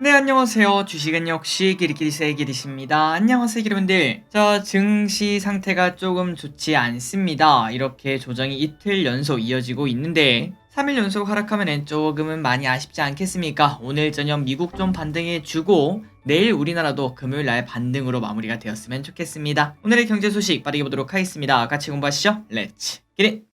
네, 안녕하세요. 주식은 역시 기리기리세의 기리십니다. 안녕하세요, 여러분들. 증시 상태가 조금 좋지 않습니다. 이렇게 조정이 이틀 연속 이어지고 있는데 3일 연속 하락하면 조금은 많이 아쉽지 않겠습니까? 오늘 저녁 미국 좀 반등해주고 내일 우리나라도 금요일 날 반등으로 마무리가 되었으면 좋겠습니다. 오늘의 경제 소식 빠르게 보도록 하겠습니다. 같이 공부하시죠. 렛츠 기릿!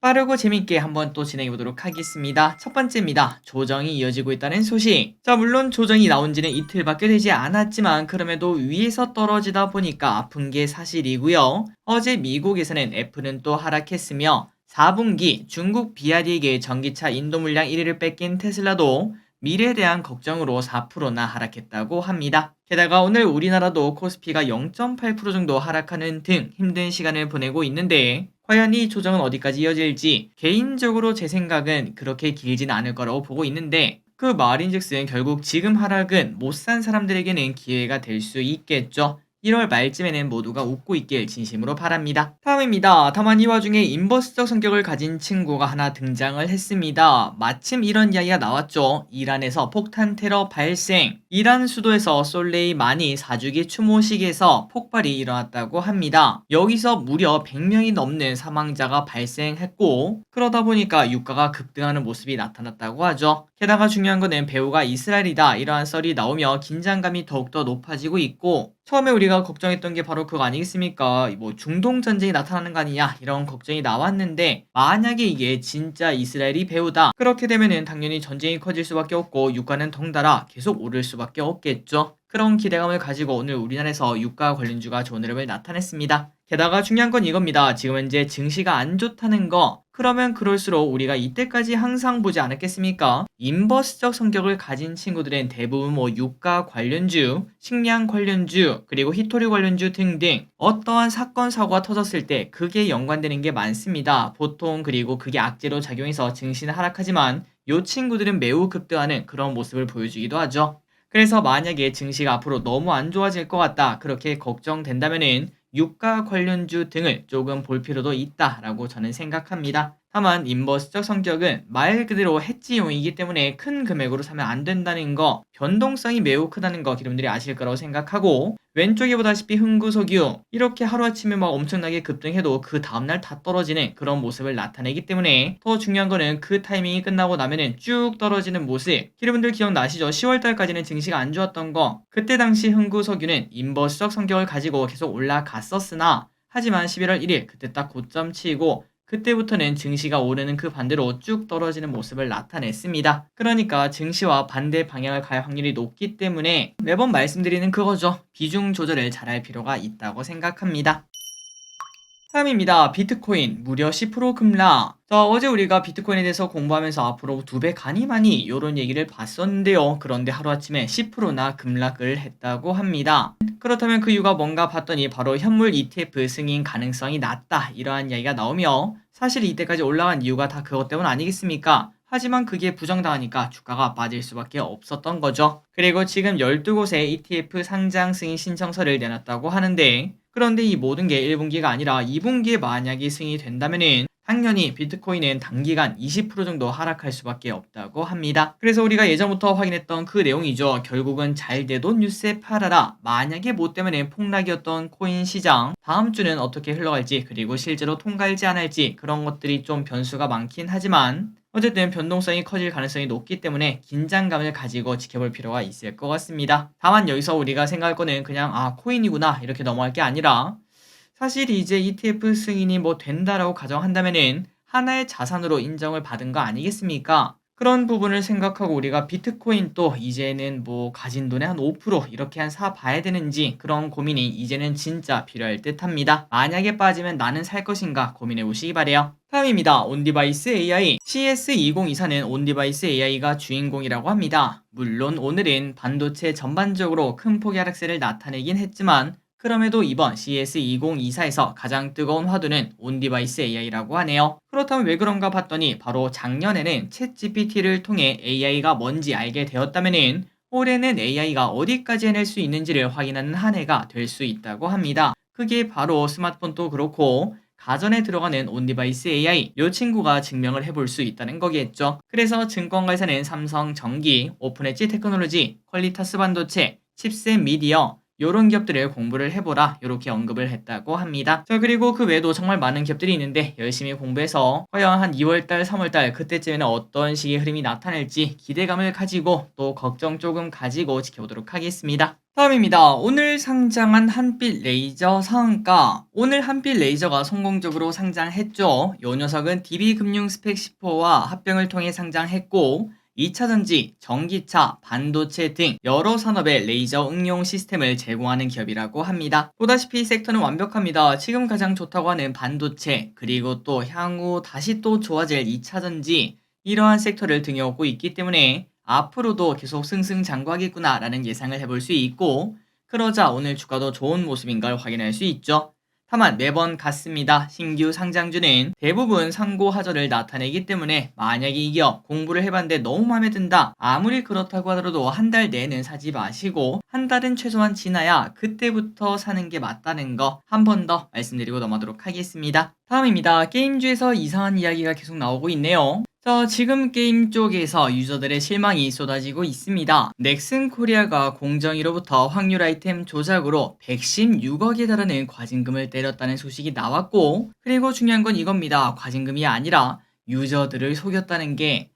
빠르고 재밌게 한번 또 진행해 보도록 하겠습니다. 첫 번째입니다. 조정이 이어지고 있다는 소식. 물론 조정이 나온 지는 이틀밖에 되지 않았지만 그럼에도 위에서 떨어지다 보니까 아픈 게 사실이고요. 어제 미국에서는 애플은 또 하락했으며 4분기 중국 BYD에게 전기차 인도 물량 1위를 뺏긴 테슬라도 미래에 대한 걱정으로 4%나 하락했다고 합니다. 게다가 오늘 우리나라도 코스피가 0.8% 정도 하락하는 등 힘든 시간을 보내고 있는데 과연 이 조정은 어디까지 이어질지 개인적으로 제 생각은 그렇게 길진 않을 거라고 보고 있는데 그 말인즉슨 결국 지금 하락은 못 산 사람들에게는 기회가 될 수 있겠죠. 1월 말쯤에는 모두가 웃고 있길 진심으로 바랍니다. 다음입니다. 다만 이 와중에 인버스적 성격을 가진 친구가 하나 등장을 했습니다. 마침 이런 이야기가 나왔죠. 이란에서 폭탄 테러 발생. 이란 수도에서 솔레이마니 4주기 추모식에서 폭발이 일어났다고 합니다. 여기서 무려 100명이 넘는 사망자가 발생했고 그러다 보니까 유가가 급등하는 모습이 나타났다고 하죠. 게다가 중요한 거는 배우가 이스라엘이다 이러한 썰이 나오며 긴장감이 더욱더 높아지고 있고 처음에 우리가 걱정했던 게 바로 그거 아니겠습니까? 중동 전쟁이 나타나는 거 아니냐 이런 걱정이 나왔는데 만약에 이게 진짜 이스라엘이 배우다 그렇게 되면은 당연히 전쟁이 커질 수밖에 없고 유가는 덩달아 계속 오를 수밖에 없겠죠. 그런 기대감을 가지고 오늘 우리나라에서 유가 관련주가 좋은 흐름을 나타냈습니다. 게다가 중요한 건 이겁니다. 지금 현재 증시가 안 좋다는 거 그러면 그럴수록 우리가 이때까지 항상 보지 않았겠습니까? 인버스적 성격을 가진 친구들은 대부분 유가 관련주, 식량 관련주, 그리고 히토리 관련주 등등 어떠한 사건 사고가 터졌을 때 그게 연관되는 게 많습니다. 보통 그리고 그게 악재로 작용해서 증시는 하락하지만 이 친구들은 매우 급등하는 그런 모습을 보여주기도 하죠. 그래서 만약에 증시가 앞으로 너무 안 좋아질 것 같다 그렇게 걱정된다면은 유가 관련주 등을 조금 볼 필요도 있다라고 저는 생각합니다. 다만 인버스적 성격은 말 그대로 해지용이기 때문에 큰 금액으로 사면 안 된다는 거, 변동성이 매우 크다는 거 여러분들이 아실 거라고 생각하고 왼쪽에 보다시피 흥구석유 이렇게 하루아침에 막 엄청나게 급등해도 그 다음날 다 떨어지는 그런 모습을 나타내기 때문에 더 중요한 거는 그 타이밍이 끝나고 나면은 쭉 떨어지는 모습. 여러분들 기억나시죠? 10월달까지는 증시가 안 좋았던 거 그때 당시 흥구석유는 인버스적 성격을 가지고 계속 올라갔었으나 하지만 11월 1일 그때 딱 고점 치고 그때부터는 증시가 오르는 그 반대로 쭉 떨어지는 모습을 나타냈습니다. 그러니까 증시와 반대 방향을 갈 확률이 높기 때문에 매번 말씀드리는 그거죠. 비중 조절을 잘할 필요가 있다고 생각합니다. 다음입니다. 비트코인 무려 10% 급락. 어제 우리가 비트코인에 대해서 공부하면서 앞으로 2배 가니마니 이런 얘기를 봤었는데요. 그런데 하루아침에 10%나 급락을 했다고 합니다. 그렇다면 그 이유가 뭔가 봤더니 바로 현물 ETF 승인 가능성이 낮다 이러한 이야기가 나오며 사실 이때까지 올라간 이유가 다 그것 때문 아니겠습니까? 하지만 그게 부정당하니까 주가가 빠질 수밖에 없었던 거죠. 그리고 지금 12곳에 ETF 상장 승인 신청서를 내놨다고 하는데 그런데 이 모든 게 1분기가 아니라 2분기에 만약에 승인이 된다면은 당연히 비트코인은 단기간 20% 정도 하락할 수밖에 없다고 합니다. 그래서 우리가 예전부터 확인했던 그 내용이죠. 결국은 잘 돼도 뉴스에 팔아라. 만약에 못 되면은 폭락이었던 코인 시장 다음 주는 어떻게 흘러갈지 그리고 실제로 통과할지 안 할지 그런 것들이 좀 변수가 많긴 하지만 어쨌든 변동성이 커질 가능성이 높기 때문에 긴장감을 가지고 지켜볼 필요가 있을 것 같습니다. 다만 여기서 우리가 생각할 거는 그냥 코인이구나 이렇게 넘어갈 게 아니라 사실 이제 ETF 승인이 된다라고 가정한다면은 하나의 자산으로 인정을 받은 거 아니겠습니까? 그런 부분을 생각하고 우리가 비트코인 또 이제는 가진 돈의 한 5% 이렇게 사 봐야 되는지 그런 고민이 이제는 진짜 필요할 듯 합니다. 만약에 빠지면 나는 살 것인가 고민해 보시기 바래요. 다음입니다. 온디바이스 AI CS2024는 온디바이스 AI가 주인공이라고 합니다. 물론 오늘은 반도체 전반적으로 큰 폭의 하락세를 나타내긴 했지만 그럼에도 이번 CS2024에서 가장 뜨거운 화두는 온디바이스 AI라고 하네요. 그렇다면 왜 그런가 봤더니 바로 작년에는 챗GPT를 통해 AI가 뭔지 알게 되었다면은 올해는 AI가 어디까지 해낼 수 있는지를 확인하는 한 해가 될 수 있다고 합니다. 그게 바로 스마트폰도 그렇고 가전에 들어가는 온디바이스 AI 이 친구가 증명을 해볼 수 있다는 거겠죠. 그래서 증권가에서는 삼성 전기, 오픈엣지 테크놀로지, 퀄리타스 반도체, 칩셋 미디어 요런 기업들을 공부를 해보라 이렇게 언급을 했다고 합니다. 자, 그리고 그 외에도 정말 많은 기업들이 있는데 열심히 공부해서 과연 한 2월달 3월달 그때쯤에는 어떤 식의 흐름이 나타날지 기대감을 가지고 또 걱정 조금 가지고 지켜보도록 하겠습니다. 다음입니다. 오늘 상장한 한빛 레이저 상한가. 오늘 한빛 레이저가 성공적으로 상장했죠. 이 녀석은 DB금융 스펙 10호와 합병을 통해 상장했고 2차전지, 전기차, 반도체 등 여러 산업의 레이저 응용 시스템을 제공하는 기업이라고 합니다. 보다시피 섹터는 완벽합니다. 지금 가장 좋다고 하는 반도체, 그리고 또 향후 다시 또 좋아질 2차전지, 이러한 섹터를 등에 업고 있기 때문에 앞으로도 계속 승승장구하겠구나 라는 예상을 해볼 수 있고, 그러자 오늘 주가도 좋은 모습인 걸 확인할 수 있죠. 다만 매번 같습니다. 신규 상장주는 대부분 상고하저를 나타내기 때문에 만약에 이 기업 공부를 해봤는데 너무 마음에 든다. 아무리 그렇다고 하더라도 한 달 내는 사지 마시고 한 달은 최소한 지나야 그때부터 사는 게 맞다는 거 한 번 더 말씀드리고 넘어가도록 하겠습니다. 다음입니다. 게임주에서 이상한 이야기가 계속 나오고 있네요. 자, 지금 게임 쪽에서 유저들의 실망이 쏟아지고 있습니다. 넥슨 코리아가 공정위로부터 확률 아이템 조작으로 116억에 달하는 과징금을 때렸다는 소식이 나왔고, 그리고 중요한 건 이겁니다. 과징금이 아니라 유저들을 속였다는 게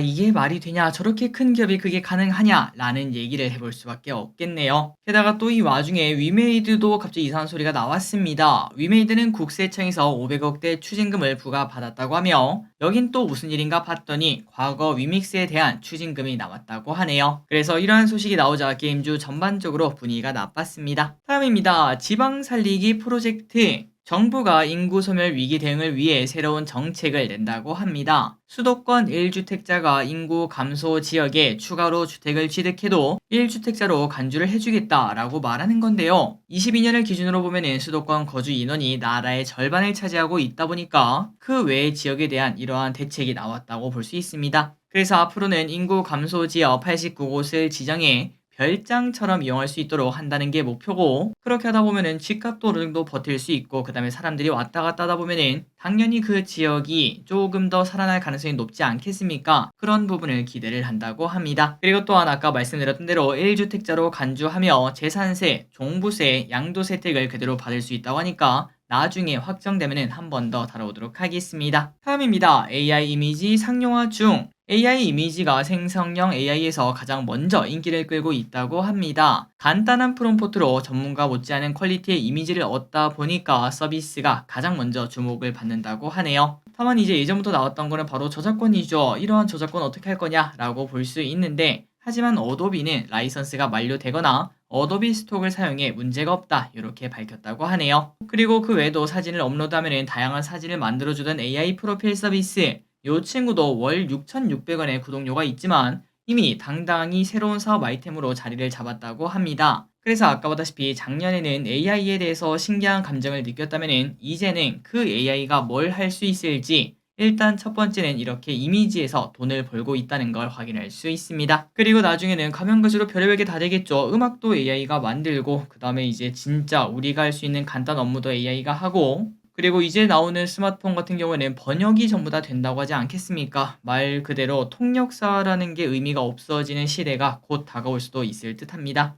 이게 말이 되냐, 저렇게 큰 기업이 그게 가능하냐 라는 얘기를 해볼 수밖에 없겠네요. 게다가 또 이 와중에 위메이드도 갑자기 이상한 소리가 나왔습니다. 위메이드는 국세청에서 500억대 추징금을 부과받았다고 하며 여긴 또 무슨 일인가 봤더니 과거 위믹스에 대한 추징금이 나왔다고 하네요. 그래서 이러한 소식이 나오자 게임주 전반적으로 분위기가 나빴습니다. 다음입니다. 지방 살리기 프로젝트. 정부가 인구 소멸 위기 대응을 위해 새로운 정책을 낸다고 합니다. 수도권 1주택자가 인구 감소 지역에 추가로 주택을 취득해도 1주택자로 간주를 해주겠다라고 말하는 건데요. 22년을 기준으로 보면은 수도권 거주 인원이 나라의 절반을 차지하고 있다 보니까 그 외의 지역에 대한 이러한 대책이 나왔다고 볼 수 있습니다. 그래서 앞으로는 인구 감소 지역 89곳을 지정해 별장처럼 이용할 수 있도록 한다는 게 목표고, 그렇게 하다 보면은 집값도 어느 정도 버틸 수 있고, 그 다음에 사람들이 왔다 갔다 하다 보면은 당연히 그 지역이 조금 더 살아날 가능성이 높지 않겠습니까? 그런 부분을 기대를 한다고 합니다. 그리고 또한 아까 말씀드렸던 대로 1주택자로 간주하며 재산세, 종부세, 양도세 혜택을 그대로 받을 수 있다고 하니까 나중에 확정되면은 한 번 더 다뤄보도록 하겠습니다. 다음입니다. AI 이미지 상용화 중. AI 이미지가 생성형 AI에서 가장 먼저 인기를 끌고 있다고 합니다. 간단한 프롬프트로 전문가 못지않은 퀄리티의 이미지를 얻다 보니까 서비스가 가장 먼저 주목을 받는다고 하네요. 다만 이제 예전부터 나왔던 거는 바로 저작권이죠. 이러한 저작권 어떻게 할 거냐 라고 볼 수 있는데, 하지만 어도비는 라이선스가 만료되거나 어도비 스톡을 사용해 문제가 없다 이렇게 밝혔다고 하네요. 그리고 그 외에도 사진을 업로드하면 다양한 사진을 만들어주던 AI 프로필 서비스, 이 친구도 월 6,600원의 구독료가 있지만 이미 당당히 새로운 사업 아이템으로 자리를 잡았다고 합니다. 그래서 아까 보다시피 작년에는 AI에 대해서 신기한 감정을 느꼈다면 이제는 그 AI가 뭘 할 수 있을지, 일단 첫 번째는 이렇게 이미지에서 돈을 벌고 있다는 걸 확인할 수 있습니다. 그리고 나중에는 가면 갈수록 별의별 게 다 되겠죠. 음악도 AI가 만들고, 그 다음에 이제 진짜 우리가 할 수 있는 간단 업무도 AI가 하고, 그리고 이제 나오는 스마트폰 같은 경우에는 번역이 전부 다 된다고 하지 않겠습니까? 말 그대로 통역사라는 게 의미가 없어지는 시대가 곧 다가올 수도 있을 듯 합니다.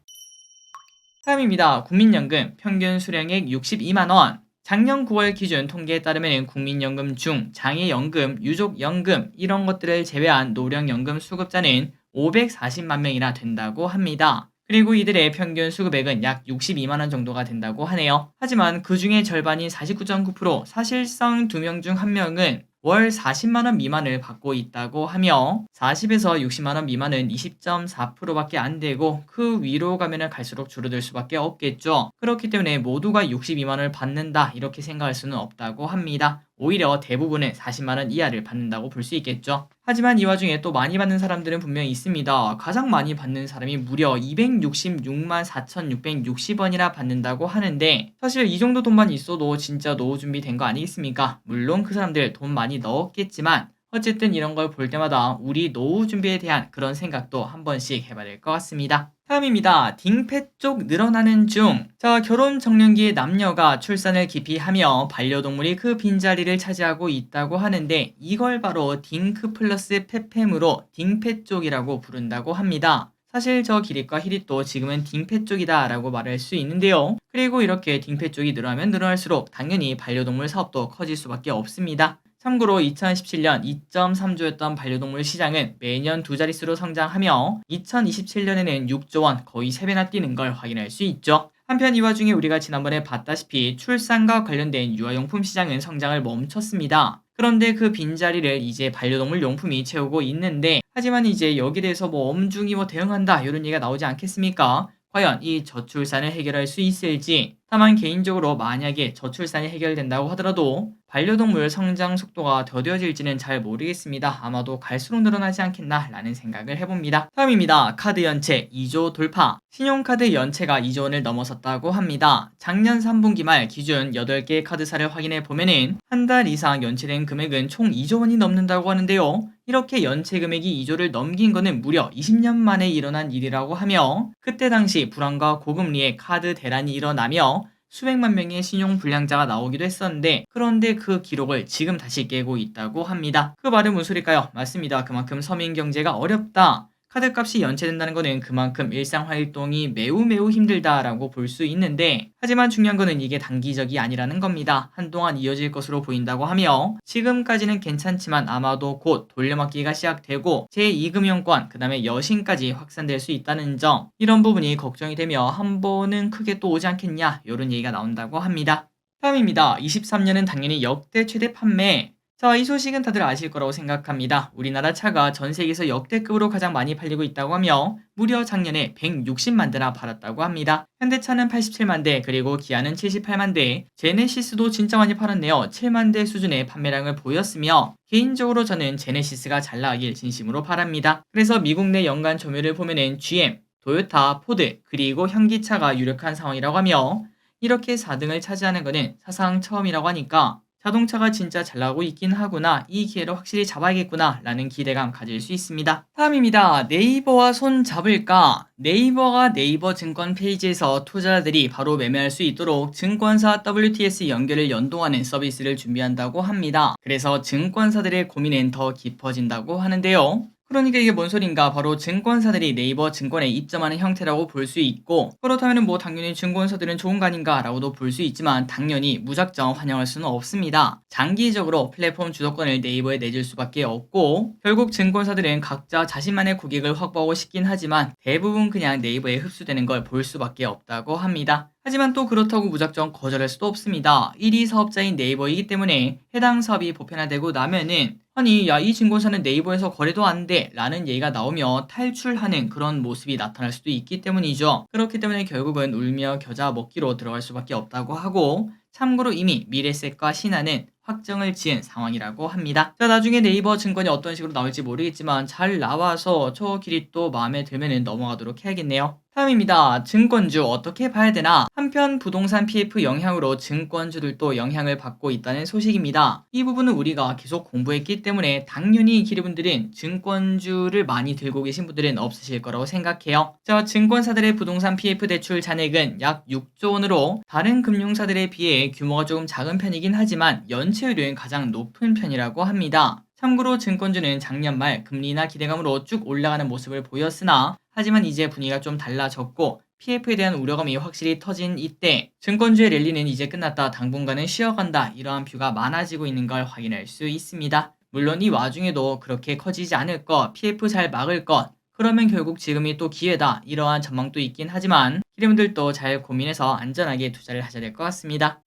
다음입니다. 국민연금 평균 수령액 62만원. 작년 9월 기준 통계에 따르면 국민연금 중 장애연금, 유족연금 이런 것들을 제외한 노령연금 수급자는 540만 명이나 된다고 합니다. 그리고 이들의 평균 수급액은 약 62만원 정도가 된다고 하네요. 하지만 그 중에 절반인 49.9%, 사실상 2명 중 1명은 월 40만원 미만을 받고 있다고 하며 40에서 60만원 미만은 20.4%밖에 안 되고 그 위로 가면 갈수록 줄어들 수밖에 없겠죠. 그렇기 때문에 모두가 62만원을 받는다 이렇게 생각할 수는 없다고 합니다. 오히려 대부분은 40만원 이하를 받는다고 볼 수 있겠죠. 하지만 이 와중에 또 많이 받는 사람들은 분명히 있습니다. 가장 많이 받는 사람이 무려 266만 4,660원이나 받는다고 하는데, 사실 이 정도 돈만 있어도 진짜 노후 준비 된 거 아니겠습니까? 물론 그 사람들 돈 많이 넣었겠지만 어쨌든 이런 걸 볼 때마다 우리 노후 준비에 대한 그런 생각도 한 번씩 해봐야 될 것 같습니다. 다음입니다. 딩패 쪽 늘어나는 중. 자, 결혼 정년기에 남녀가 출산을 기피하며 반려동물이 그 빈자리를 차지하고 있다고 하는데 이걸 바로 딩크 플러스 페팸으로 딩패 쪽이라고 부른다고 합니다. 사실 저 기릿과 히릿도 지금은 딩패 쪽이다 라고 말할 수 있는데요. 그리고 이렇게 딩패 쪽이 늘어나면 늘어날수록 당연히 반려동물 사업도 커질 수밖에 없습니다. 참고로 2017년 2.3조였던 반려동물 시장은 매년 두 자릿수로 성장하며 2027년에는 6조 원, 거의 3배나 뛰는 걸 확인할 수 있죠. 한편 이 와중에 우리가 지난번에 봤다시피 출산과 관련된 유아용품 시장은 성장을 멈췄습니다. 그런데 그 빈자리를 이제 반려동물 용품이 채우고 있는데 하지만 이제 여기에 대해서 엄중히 대응한다 이런 얘기가 나오지 않겠습니까? 과연 이 저출산을 해결할 수 있을지. 다만 개인적으로 만약에 저출산이 해결된다고 하더라도 반려동물 성장 속도가 더뎌질지는 잘 모르겠습니다. 아마도 갈수록 늘어나지 않겠나 라는 생각을 해봅니다. 다음입니다. 카드 연체 2조 돌파. 신용카드 연체가 2조 원을 넘어섰다고 합니다. 작년 3분기 말 기준 8개의 카드사를 확인해 보면은 한 달 이상 연체된 금액은 총 2조 원이 넘는다고 하는데요. 이렇게 연체 금액이 2조를 넘긴 거는 무려 20년 만에 일어난 일이라고 하며 그때 당시 불황과 고금리에 카드 대란이 일어나며 수백만 명의 신용 불량자가 나오기도 했었는데 그런데 그 기록을 지금 다시 깨고 있다고 합니다. 그 말은 무슨 소리일까요? 맞습니다. 그만큼 서민 경제가 어렵다. 카드값이 연체된다는 것은 그만큼 일상활동이 매우 힘들다라고 볼 수 있는데 하지만 중요한 것은 이게 단기적이 아니라는 겁니다. 한동안 이어질 것으로 보인다고 하며 지금까지는 괜찮지만 아마도 곧 돌려막기가 시작되고 제2금융권 그 다음에 여신까지 확산될 수 있다는 점 이런 부분이 걱정이 되며 한 번은 크게 또 오지 않겠냐 이런 얘기가 나온다고 합니다. 다음입니다. 23년은 당연히 역대 최대 판매. 자, 이 소식은 다들 아실 거라고 생각합니다. 우리나라 차가 전 세계에서 역대급으로 가장 많이 팔리고 있다고 하며 무려 작년에 160만 대나 팔았다고 합니다. 현대차는 87만 대, 그리고 기아는 78만 대, 제네시스도 진짜 많이 팔았네요. 7만 대 수준의 판매량을 보였으며 개인적으로 저는 제네시스가 잘 나가길 진심으로 바랍니다. 그래서 미국 내 연간 점유율을 보면은 GM, 토요타, 포드, 그리고 현기차가 유력한 상황이라고 하며 이렇게 4등을 차지하는 것은 사상 처음이라고 하니까 자동차가 진짜 잘 나가고 있긴 하구나, 이 기회를 확실히 잡아야겠구나 라는 기대감 가질 수 있습니다. 다음입니다. 네이버와 손 잡을까? 네이버가 네이버 증권 페이지에서 투자자들이 바로 매매할 수 있도록 증권사 WTS 연결을 연동하는 서비스를 준비한다고 합니다. 그래서 증권사들의 고민은 더 깊어진다고 하는데요. 그러니까 이게 뭔 소린가? 바로 증권사들이 네이버 증권에 입점하는 형태라고 볼 수 있고 그렇다면 당연히 증권사들은 좋은 거 아닌가 라고도 볼 수 있지만 당연히 무작정 환영할 수는 없습니다. 장기적으로 플랫폼 주도권을 네이버에 내줄 수밖에 없고 결국 증권사들은 각자 자신만의 고객을 확보하고 싶긴 하지만 대부분 그냥 네이버에 흡수되는 걸 볼 수밖에 없다고 합니다. 하지만 또 그렇다고 무작정 거절할 수도 없습니다. 1위 사업자인 네이버이기 때문에 해당 사업이 보편화되고 나면은 아니 야 이 증권사는 네이버에서 거래도 안 돼 라는 얘기가 나오며 탈출하는 그런 모습이 나타날 수도 있기 때문이죠. 그렇기 때문에 결국은 울며 겨자 먹기로 들어갈 수밖에 없다고 하고 참고로 이미 미래셋과 신한은 확정을 지은 상황이라고 합니다. 자, 나중에 네이버 증권이 어떤 식으로 나올지 모르겠지만 잘 나와서 저 길이 또 마음에 들면 넘어가도록 해야겠네요. 다음입니다. 증권주 어떻게 봐야 되나? 한편 부동산 PF 영향으로 증권주들도 영향을 받고 있다는 소식입니다. 이 부분은 우리가 계속 공부했기 때문에 당연히 기르분들은 증권주를 많이 들고 계신 분들은 없으실 거라고 생각해요. 자, 증권사들의 부동산 PF 대출 잔액은 약 6조 원으로 다른 금융사들에 비해 규모가 조금 작은 편이긴 하지만 연체율은 가장 높은 편이라고 합니다. 참고로 증권주는 작년 말 금리나 기대감으로 쭉 올라가는 모습을 보였으나 하지만 이제 분위기가 좀 달라졌고 PF에 대한 우려감이 확실히 터진 이때 증권주의 랠리는 이제 끝났다, 당분간은 쉬어간다, 이러한 뷰가 많아지고 있는 걸 확인할 수 있습니다. 물론 이 와중에도 그렇게 커지지 않을 것, PF 잘 막을 것, 그러면 결국 지금이 또 기회다, 이러한 전망도 있긴 하지만 기름들도 잘 고민해서 안전하게 투자를 하셔야 될 것 같습니다.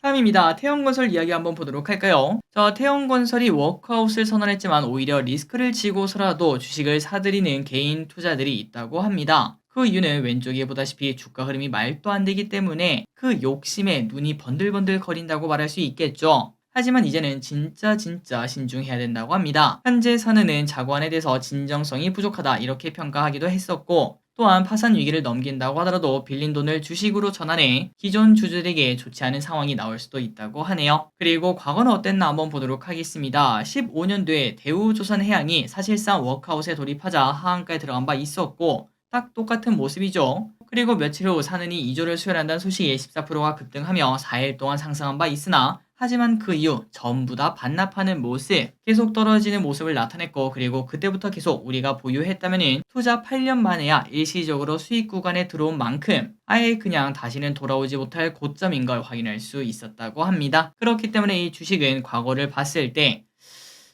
다음입니다. 태형건설 이야기 한번 보도록 할까요? 자, 태형건설이 워크아웃을 선언했지만 오히려 리스크를 지고서라도 주식을 사들이는 개인 투자들이 있다고 합니다. 그 이유는 왼쪽에 보다시피 주가 흐름이 말도 안 되기 때문에 그 욕심에 눈이 번들번들 거린다고 말할 수 있겠죠. 하지만 이제는 진짜 신중해야 된다고 합니다. 현재 선은은 자구안에 대해서 진정성이 부족하다 이렇게 평가하기도 했었고 또한 파산 위기를 넘긴다고 하더라도 빌린 돈을 주식으로 전환해 기존 주주들에게 좋지 않은 상황이 나올 수도 있다고 하네요. 그리고 과거는 어땠나 한번 보도록 하겠습니다. 15년도에 대우조선해양이 사실상 워크아웃에 돌입하자 하한가에 들어간 바 있었고 딱 똑같은 모습이죠. 그리고 며칠 후 산은이 2조를 수혈한다는 소식에 14%가 급등하며 4일 동안 상승한 바 있으나 하지만 그 이후 전부 다 반납하는 모습, 계속 떨어지는 모습을 나타냈고 그리고 그때부터 계속 우리가 보유했다면 투자 8년 만에야 일시적으로 수익 구간에 들어온 만큼 아예 그냥 다시는 돌아오지 못할 고점인 걸 확인할 수 있었다고 합니다. 그렇기 때문에 이 주식은 과거를 봤을 때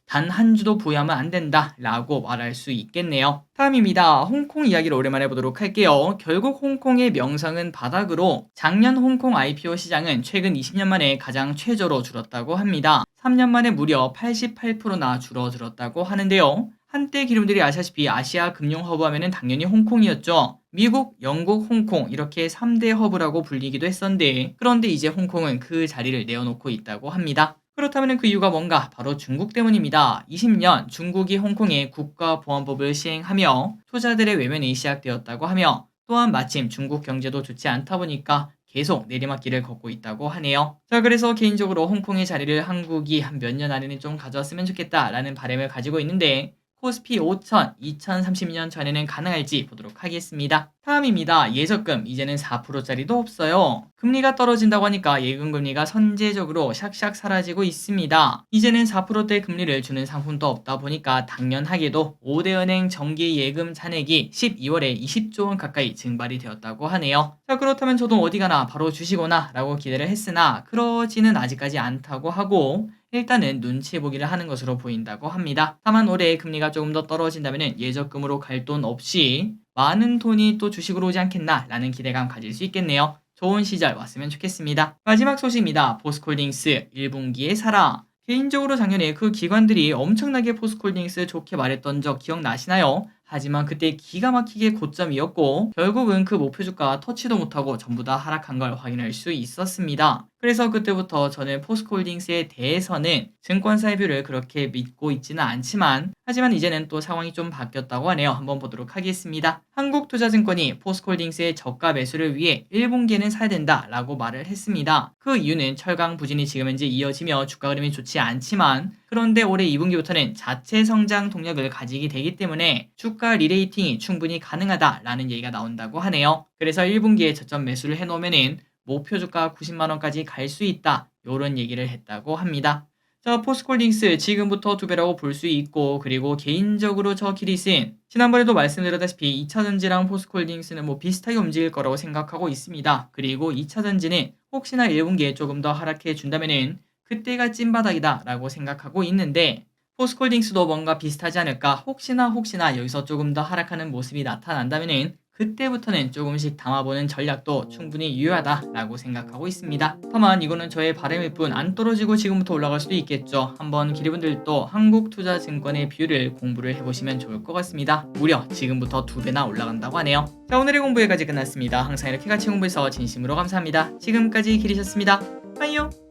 단 한 주도 보유하면 안 된다 라고 말할 수 있겠네요. 다음입니다. 홍콩 이야기를 오랜만에 해보도록 할게요. 결국 홍콩의 명성은 바닥으로 작년 홍콩 IPO 시장은 최근 20년 만에 가장 최저로 줄었다고 합니다. 3년 만에 무려 88%나 줄어들었다고 하는데요. 한때 기름들이 아시다시피 아시아 금융 허브 하면은 당연히 홍콩이었죠. 미국, 영국, 홍콩 이렇게 3대 허브라고 불리기도 했었는데 그런데 이제 홍콩은 그 자리를 내어놓고 있다고 합니다. 그렇다면 그 이유가 뭔가? 바로 중국 때문입니다. 20년 중국이 홍콩에 국가보안법을 시행하며 투자들의 외면이 시작되었다고 하며 또한 마침 중국 경제도 좋지 않다 보니까 계속 내리막길을 걷고 있다고 하네요. 자, 그래서 개인적으로 홍콩의 자리를 한국이 한 몇 년 안에는 좀 가져왔으면 좋겠다라는 바람을 가지고 있는데 코스피 5000 2030년 전에는 가능할지 보도록 하겠습니다. 다음입니다. 예적금 이제는 4%짜리도 없어요. 금리가 떨어진다고 하니까 예금금리가 선제적으로 샥샥 사라지고 있습니다. 이제는 4%대 금리를 주는 상품도 없다 보니까 당연하게도 5대 은행 정기 예금 잔액이 12월에 20조 원 가까이 증발이 되었다고 하네요. 자, 그렇다면 저도 어디 가나 바로 주시거나 라고 기대를 했으나 그러지는 아직까지 않다고 하고 일단은 눈치 보기를 하는 것으로 보인다고 합니다. 다만 올해 금리가 조금 더 떨어진다면 예적금으로 갈 돈 없이 많은 돈이 또 주식으로 오지 않겠나 라는 기대감 가질 수 있겠네요. 좋은 시절 왔으면 좋겠습니다. 마지막 소식입니다. 포스코홀딩스 1분기에 사라. 개인적으로 작년에 그 기관들이 엄청나게 포스코홀딩스 좋게 말했던 적 기억나시나요? 하지만 그때 기가 막히게 고점이었고 결국은 그 목표 주가 터치도 못하고 전부 다 하락한 걸 확인할 수 있었습니다. 그래서 그때부터 저는 포스코홀딩스에 대해서는 증권사의 뷰를 그렇게 믿고 있지는 않지만 하지만 이제는 또 상황이 좀 바뀌었다고 하네요. 한번 보도록 하겠습니다. 한국투자증권이 포스코홀딩스의 저가 매수를 위해 1분기에는 사야 된다라고 말을 했습니다. 그 이유는 철강 부진이 지금 현재 이어지며 주가 흐름이 좋지 않지만 그런데 올해 2분기부터는 자체 성장 동력을 가지게 되기 때문에 주가 리레이팅이 충분히 가능하다라는 얘기가 나온다고 하네요. 그래서 1분기에 저점 매수를 해놓으면은 목표 주가 90만원까지 갈 수 있다. 요런 얘기를 했다고 합니다. 자, 포스코홀딩스 지금부터 2배라고 볼 수 있고 그리고 개인적으로 저 키릿은 지난번에도 말씀드렸다시피 2차전지랑 포스코홀딩스는 뭐 비슷하게 움직일 거라고 생각하고 있습니다. 그리고 2차전지는 혹시나 1분기에 조금 더 하락해 준다면은 그때가 찐바닥이다 라고 생각하고 있는데 포스코홀딩스도 뭔가 비슷하지 않을까 혹시나 여기서 조금 더 하락하는 모습이 나타난다면은 그때부터는 조금씩 담아보는 전략도 충분히 유효하다라고 생각하고 있습니다. 다만 이거는 저의 바람일 뿐 안 떨어지고 지금부터 올라갈 수도 있겠죠. 한번 기리분들도 한국투자증권의 뷰를 공부를 해보시면 좋을 것 같습니다. 무려 지금부터 2배나 올라간다고 하네요. 자, 오늘의 공부 여기까지 끝났습니다. 항상 이렇게 같이 공부해서 진심으로 감사합니다. 지금까지 기리셨습니다. 빠이요.